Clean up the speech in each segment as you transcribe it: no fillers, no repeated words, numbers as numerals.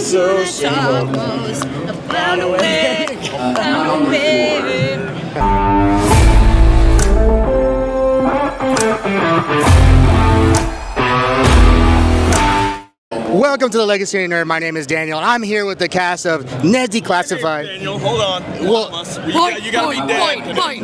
so almost found a way, found a way. Welcome to the Legacy Nerd. My name is Daniel, and I'm here with the cast of Declassified. Hey, Daniel, hold on. Well, You gotta be Dan. Fight!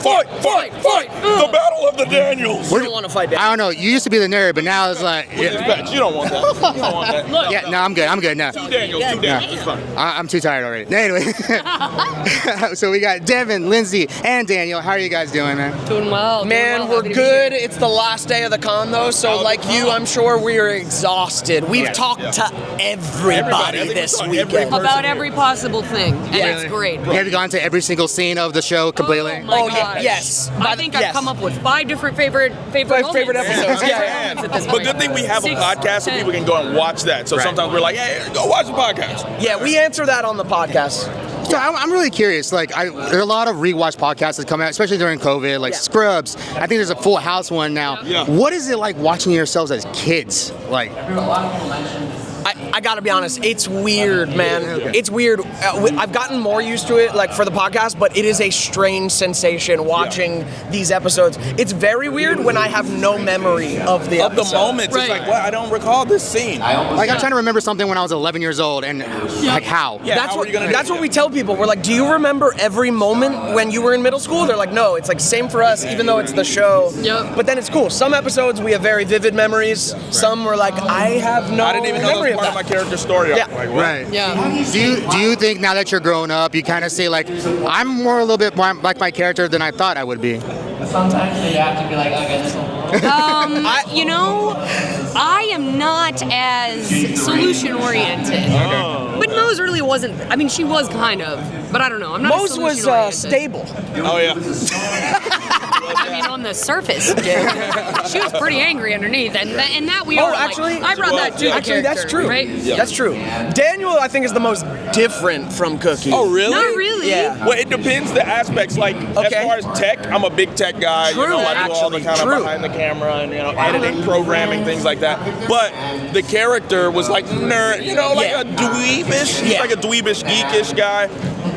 Fight! The battle of the Daniels. You don't want to fight I don't know. You used to be the nerd, but now it's like, You don't want that. You don't want that. yeah, no, I'm good now. Two Daniels. It's fine. I'm too tired already. Anyway, so we got Devon, Lindsay, and Daniel. How are you guys doing, man? Doing well. Man, we're good. It's the last day of the con, though, so like you, I'm sure we are exhausted. We've talked to everybody this weekend. About every possible thing, and it's great. Have you gone to every single scene of the show completely? Oh my yeah, gosh. yes. I think I've come up with 5 different favorite Favorite episodes. Yeah. But good thing we have a 6, podcast so 10. people can go and watch that. So Right. sometimes we're like, hey, go watch the podcast. Yeah, we answer that on the podcast. So I'm really curious. Like, there are a lot of rewatch podcasts that come out, especially during COVID, like Scrubs. I think there's a Full House one now. Yeah. What is it like watching yourselves as kids? Like, I gotta be honest, it's weird, man. It's weird. I've gotten more used to it, like for the podcast, but it is a strange sensation watching these episodes. It's very weird when I have no memory of the Of the episode. moments, it's like, well, I don't recall this scene. like I'm trying to remember something when I was 11 years old, and like how? Yeah, That's how what are you gonna do that's it? what we tell people. We're like, do you remember every moment when you were in middle school? They're like, no. It's like same for us, even though it's the show. Yep. But then it's cool. Some episodes we have very vivid memories. Some were like, I have no I didn't even know memory that was part of of my that. character story. Yeah. Like, what? Right. Yeah. Do you think now that you're grown up, you kind of say like, I'm more a little bit more like my character than I thought I would be? Sometimes you have to be like, okay, this will You know, I am not as solution oriented. But Mose really wasn't. I mean, she was kind of, but I don't know. I'm not. Mose was stable. Oh, yeah. I mean, on the surface, she was pretty angry underneath, and that we are. actually- like, I brought that to the Actually, that's character, true. right? Yeah. That's true. Daniel, I think, is the most different from Cookie. Oh, really? Not really. Yeah. Well, it depends the aspects. Like, Okay. as far as tech, I'm a big tech guy. True, you know, I do all the actually, kind of true. behind the camera and, editing, programming, things like that. But the character was like nerd, like Yeah. a dweebish. He's Yeah. like a dweebish, geekish guy.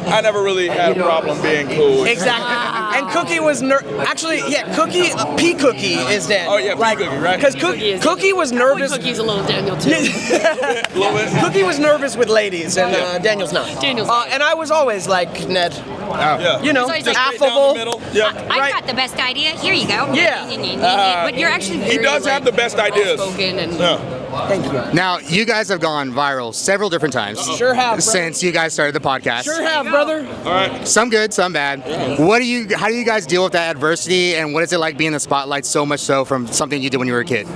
I never really had a problem being cool. Exactly. And Cookie was actually, Cookie, P Cookie is dead. Oh, yeah, P Cookie, right? Because is- Cookie was nervous. Cookie's a little Daniel too. A little bit. Cookie was nervous with ladies, and Daniel's not. Daniel's not. And I was always like Ned, Yeah. you know, He's Just straight affable. down the middle. Yeah. I've Right. got the best idea. Here you go. Yeah. But you're actually very, He does have the best ideas. outspoken and Yeah. Thank you. Now, you guys have gone viral several different times. Sure have, brother. Since you guys started the podcast. Sure have, brother. All right. Some good, some bad. How do you guys deal with that adversity, and what is it like being in the spotlight so much so from something you did when you were a kid?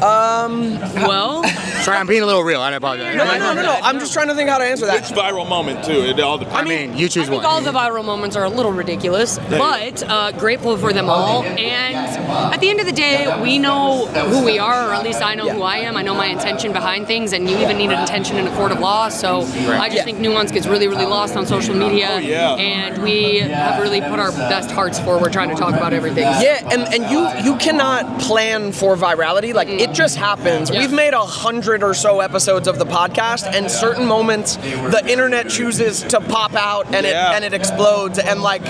well, Sorry, I'm being a little real. I apologize. No. I'm just trying to think how to answer that. Which viral moment, too? It all depends. I mean, you I choose think one. all the viral moments are a little ridiculous, but grateful for them all. And at the end of the day, we know who we are, or at least I know who I am. I know my intention behind things, and you even need an intention in a court of law. So I just think nuance gets really, really lost on social media. And we have really put our best hearts forward trying to talk about everything. Yeah, and you cannot plan for virality. Like, it just happens. Yeah. We've made 100 or so episodes of the podcast, and certain moments the internet chooses to pop out and it explodes, and like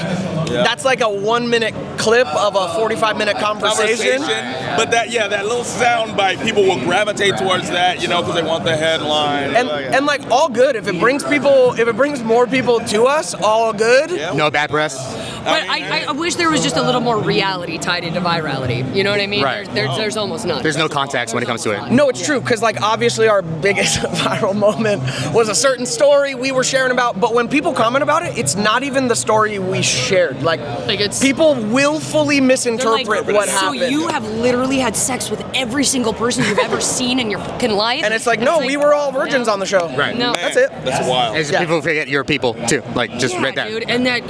that's like a 1-minute clip of a 45-minute conversation. But that little sound bite, people will gravitate towards that, because they want the headline. And like, all good. If it brings more people to us, all good. No bad press. But I wish there was just a little more reality tied into virality. You know what I mean? Right. There's almost none. There's no context when it comes to it. No, it's true, because like obviously our biggest viral moment was a certain story we were sharing about, but when people comment about it, it's not even the story we shared. Like it's people willfully They're misinterpret like, what so happened. you have literally had sex with every single person you've ever seen in your fucking life? And it's like, no, we were all virgins on the show. Right. No. That's it. That's wild. As people forget you're people too. Like just Yeah, right there. dude, and that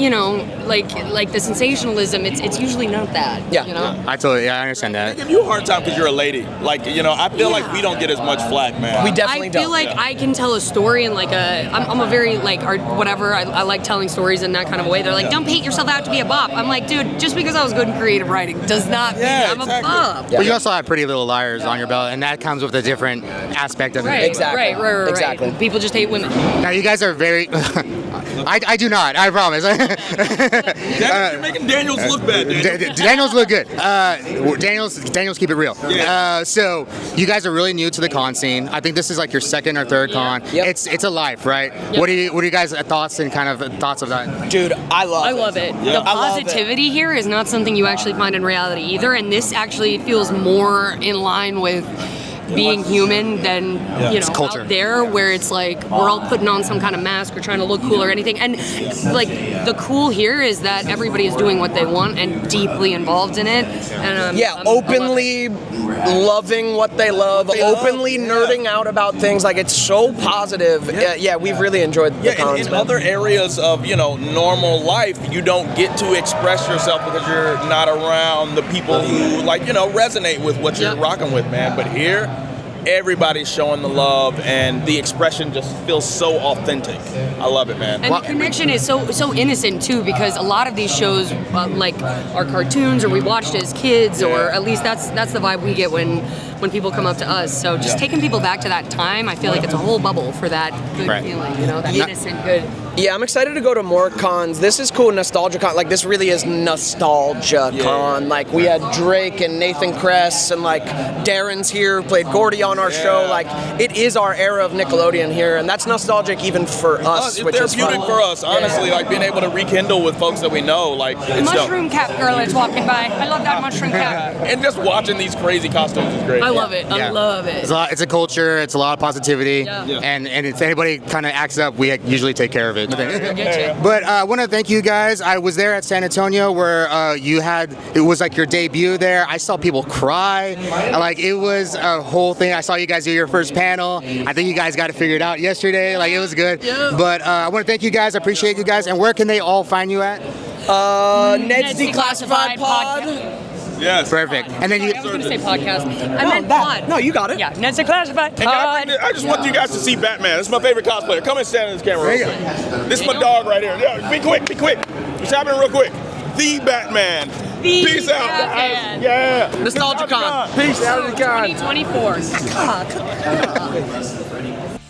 like the sensationalism, it's usually not that. Yeah. You know? I understand I that. give you a hard time because you're a lady. Like, I feel like we don't get as much flack, man. We definitely I feel don't. like I can tell a story in like I'm a very like art whatever. I like telling stories in that kind of a way. They're like, don't paint yourself out to be a bop. I'm like, dude, just because because I was good in creative writing does not mean I'm above. But you also have Pretty Little Liars on your belt, and that comes with a different aspect of it. Right, right. Exactly. People just hate women. Now you guys are very. I do not. I promise. You're making Daniels look bad, dude. Daniels look good. Daniels keep it real. So you guys are really new to the con scene. I think this is like your second or third con. Yep. It's a life, right? What are you guys thoughts and kind of thoughts of that? Dude, I love it. The positivity here is not something you actually find in reality either, and this actually feels more in line with being human than culture. out there, where it's like we're all putting on some kind of mask or trying to look cool or anything. And like the cool here is that everybody is doing what they want and deeply involved in it. And openly loving what they love, openly nerding out about things. Like, it's so positive. We've really enjoyed the cons. In other areas of normal life, you don't get to express yourself because you're not around the people who resonate with what you're rocking with, man. But here, everybody's showing the love, and the expression just feels so authentic. I love it, man. And the connection is so innocent too, because a lot of these shows like are cartoons, or we watched as kids, or at least that's the vibe we get when people come up to us. So just taking people back to that time, I feel like it's a whole bubble for that good feeling, that innocent good. Yeah, I'm excited to go to more cons. This is cool, Nostalgia Con. Like, this really is Nostalgia Con. Like, we had Drake and Nathan Kress, and like Darren's here, who played Gordy on our show. Like, it is our era of Nickelodeon here, and that's nostalgic even for us. It's which therapeutic is for us, honestly. Like, being able to rekindle with folks that we know. Like, The mushroom cap girl is walking by. I love that mushroom cap. And just watching these crazy costumes is great. I love it. I love it. It's a culture. It's a lot of positivity. Yeah. And if anybody kind of acts up, we usually take care of it. Get you. But I want to thank you guys. I was there at San Antonio where it was like your debut there. I saw people cry. Like, it was a whole thing. I saw you guys do your first panel. I think you guys got it figured out yesterday. Like, it was good. Yeah. But I want to thank you guys. I appreciate you guys. And where can they all find you at? Ned's Declassified Pod. Yes. Perfect. And then I was going to say podcast. I meant pod. No, you got it. Yeah, Ned's Declassified Pod. I just want you guys to see Batman. This is my favorite cosplayer. Come and stand in this camera real quick. This is my dog right here. Yeah, be quick. What's happening real quick? The Batman. Peace out, guys. Yeah. Nostalgia Con. Peace out of the con. 2024.